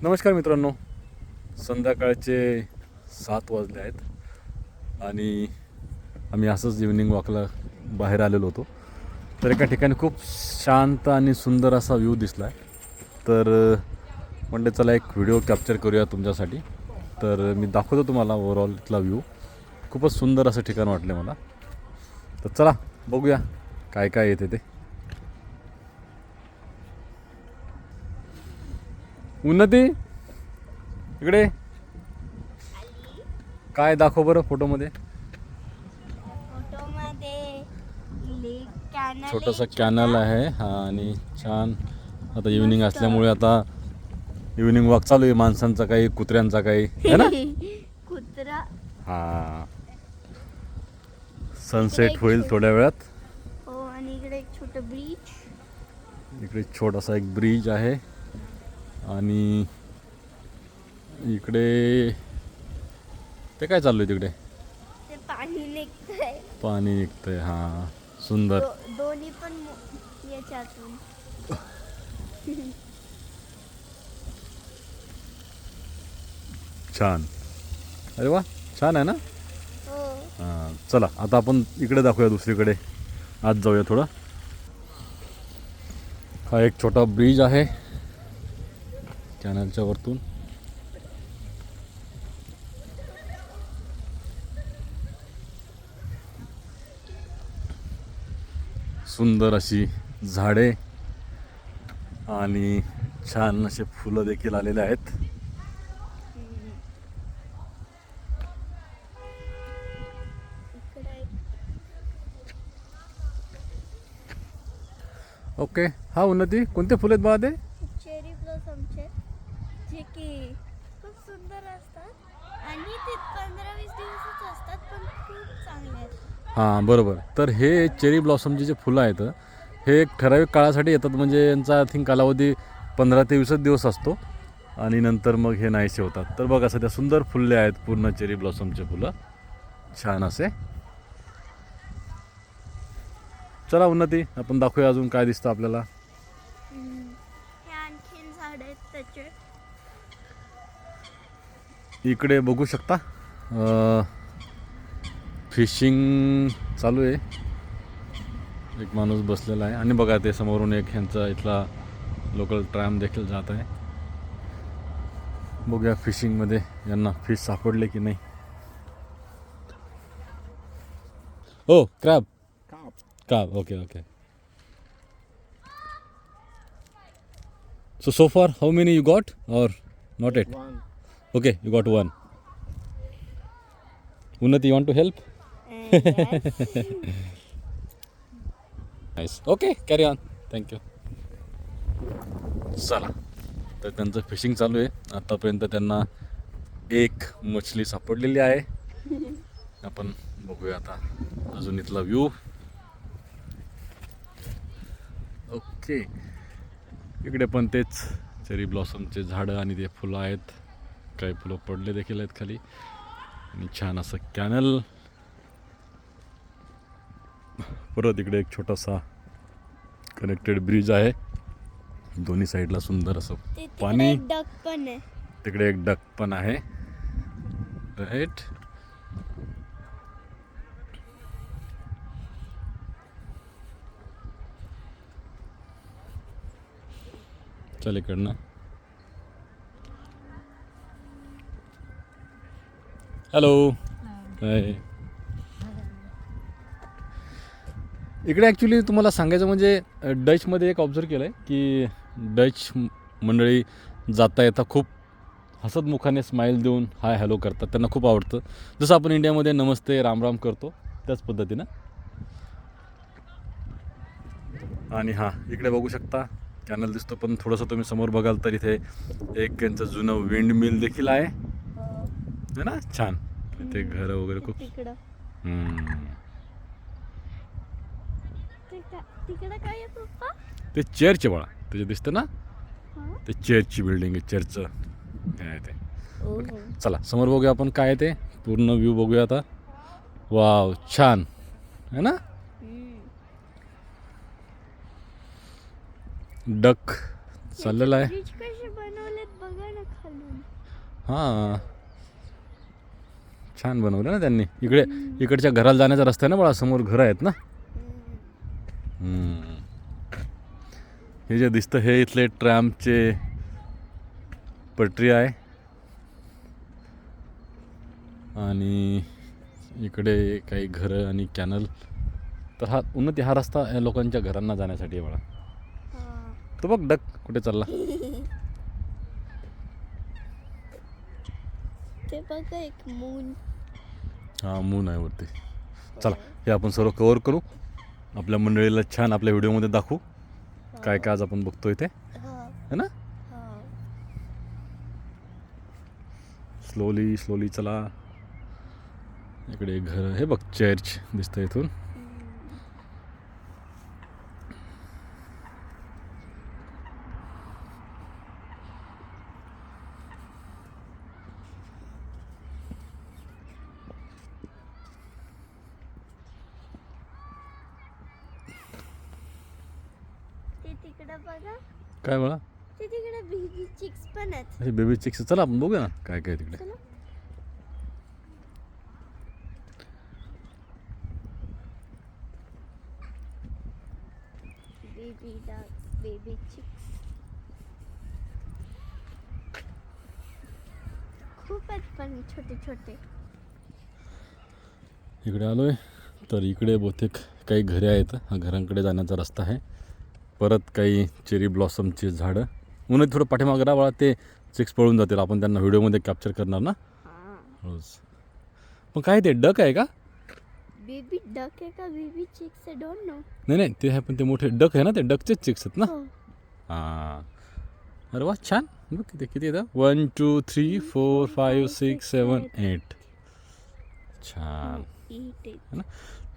नमस्कार मित्रांनो, संध्याकाळचे 7 वाजले आहेत आणि आम्ही असंच इव्हिनिंग वॉकला बाहेर आलेलो होतो. तर एका ठिकाणी खूप शांत आणि सुंदर असा व्ह्यू दिसला आहे. तर म्हणजे चला एक व्हिडिओ कॅप्चर करूया तुमच्यासाठी. तर मी दाखवतो तुम्हाला ओव्हरऑल इथला व्ह्यू. खूपच सुंदर असं ठिकाण वाटलं मला. तर चला बघूया काय काय येते ते. उन्नती इकडे काय दाखव बरं फोटोमध्ये. छोटासा कॅनल आहे हा आणि छान. आता इव्हिनिंग असल्यामुळे आता इव्हिनिंग वॉक चालू आहे माणसांचा काही कुत्र्यांचा काही है ना. कुत्रा हा सनसेट होईल थोड्या वेळात. हो आणि इकडे एक छोटं ब्रिज. इकडे छोटासा एक ब्रिज आहे आणि इकडे ते काय चालू आहे तिकडे. ते पाणी निघतंय. पाणी निघतंय हा सुंदर. दोन्ही पण याच्यातून. छान. अरे वा छान आहे ना. हो हां चला आता आपण इकडे दाखवूया दुसरीकडे. आज जाऊया थोडं. हा एक छोटा ब्रिज आहे कॅनलच्या वरतून. सुंदर अशी झाडे आणि छान असे फुलं देखील आलेले आहेत. ओके. हा उन्नती कोणते फुलं आहेत बाळा ते. चेरी ब्लॉसमचे जे की खूप सुंदर असतात आणि ते 15-20 दिवसच असतात पण खूप चांगले आहेत. हां बरोबर. तर हे चेरी ब्लॉसमचे जे फुलं आहेत हे एक ठराविक काळासाठी येतात. म्हणजे यांचा आय थिंक कालावधी 15 ते 20 दिवस असतो आणि नंतर मग हे नाहीसे होतात. तर बघा सध्या सुंदर फुलले आहेत पूर्ण चेरी ब्लॉसमचे फुलं छान असे. चला उन्नती आपण दाखवूया अजून काय दिसतं आपल्याला. हे आणखीन झाड आहेत त्याचे. इकडे बघू शकता फिशिंग चालू आहे. एक माणूस बसलेला आहे आणि बघा ते समोरून एक ह्यांचा इथला लोकल ट्रॅम देखील जात आहे. बघूया फिशिंगमध्ये यांना फिश सापडले की नाही. Oh crab. Crab okay okay. So far how many you got or not yet? One. Okay, you got one. Unnati, you want to help? Yes. Nice. Okay, carry on. Thank you. चला तर त्यांचं fishing चालू आहे. आतापर्यंत त्यांना एक मछली सापडलेली आहे. आपण बघूया आता अजून इथला व्ह्यू. ओके इकडे पण तेच चेरी ब्लॉसमचे झाडं आणि ते फुलं आहेत. काही फुलं पडले देखील आहेत खाली आणि छान असं कॅनल. परत इकडे एक छोटासा कनेक्टेड ब्रिज आहे. दोन्ही साईडला सुंदर असं पाणी. डक पण आहे. तिकडे एक डक पण आहे. राईट. चल इकडनं. हॅलो. हाय. इकडे ॲक्च्युली तुम्हाला सांगायचं म्हणजे डचमध्ये एक ऑब्झर्व केलं आहे की डच मंडळी जाता येता खूप हसतमुखाने स्माईल देऊन हाय हॅलो करतात. त्यांना खूप आवडतं. जसं आपण इंडियामध्ये नमस्ते राम राम करतो त्याच पद्धतीनं. आणि हां इकडे बघू शकता कॅनल दिसतो पण थोडंसं तुम्ही समोर बघाल तर इथे एक त्यांचं जुनं विंड मिल देखील आहे ना. छान ते घरं वगैरे खूप. तिकडं काय आहे पप्पा. ते चर्च बाळा तुझे दिसतं ना. ते चर्चची बिल्डिंग आहे. चर्चचं हे आहे ते. चला समोर बघूया आपण काय आहे ते पूर्ण व्ह्यू बघूया आता. वाव छान है ना. डक चाललेला आहे. कसे बनवलेत बघा ना. ना खालून. हां छान बनवलं ना त्यांनी. इकडच्या घराला जाण्याचा रस्ता आहे ना बाळा, समोर घरं आहेत ना. हे जे दिसतं हे इथले ट्रॅमचे पटरी आहे आणि इकडे काही घरं आणि कॅनल. तर हा रस्ता या लोकांच्या घरांना जाण्यासाठी आहे बाळा. हा. तो बघ डक कुठे चालला. ते बघा एक मून. हा मून आहे वरती. चला हे आपण सर्व कवर करू, आपल्या मंडळीला छान आपल्या व्हिडिओमध्ये दाखवू काय काय आज आपण बघतोय ते, है ना. स्लोली चला. इकडे घर हे बघ, चर्च दिसतं इथून. ते तिकडे बघा, काय बाळा, ते तिकडे बेबी चिक्स पण आहेत. हे बेबी चिक्स. चला आपण बघूया ना काय काय तिकडे. चला. बेबी डक्स, बेबी चिक्स खूप आहेत पण छोटे छोटे. इकडे आलोय तर इकडे बहुतेक काही घरे आहेत. हा घरांकडे जाण्याचा रस्ता आहे. परत काही चेरी ब्लॉसमची झाडं. उन्हात थोडं पाठीमागं राहा बाळा, ते चिक्स पळून जातील. आपण त्यांना व्हिडिओमध्ये कॅप्चर करणार ना रोज. मग काय ते डक आहे का? बेबी डक आहे का बेबी चिक्स आहे, डोंट नो. नाही ते आहे, पण ते मोठे डक आहे ना, ते डकचेच चिक्स आहेत ना. हो. हां अरे वा छान. बघ किती येतं. 1 2 3 4 5 6 7 8. छान ईट है ना.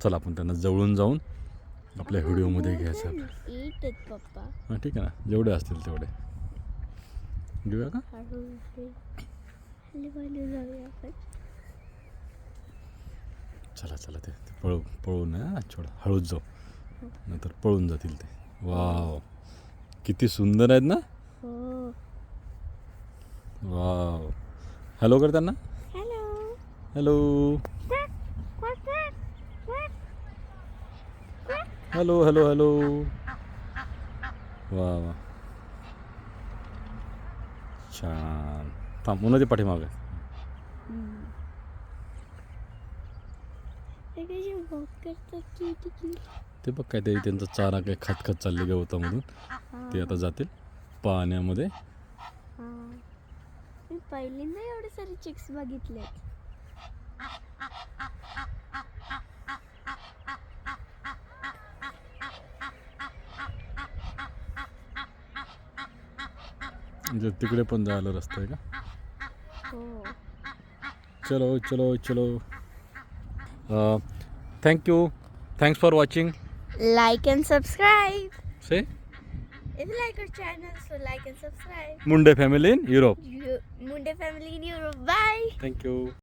चला आपण त्यांना जवळून जाऊन आपल्या व्हिडिओमध्ये घ्यायचं. ईट आहेत पप्पा. हां ठीक आहे ना, जेवढे असतील तेवढे घेऊया का. जाऊया आपण. चला ते पळून छोडा, हळूच जाऊ नंतर पळून जातील ते. वाव किती सुंदर आहेत ना. हो. वाव. हॅलो कर त्यांना. हॅलो. हॅलो. वा छान. थांब उन्हा ते पाठीमागं. ते बघ काय, ते त्यांचा चारा काय खात चालले गवतामधून. ते आता जातील पाण्यामध्ये. मी पहिल्यांदा एवढे सारे चिक्स बघितले. म्हणजे तिकडे पण जायला रस्ता आहे का. हो. चलो. Thanks for watching. Like and subscribe. Say If you like our channel, so like and subscribe. Munde family in Europe. Munde family in Europe. Bye. Thank you.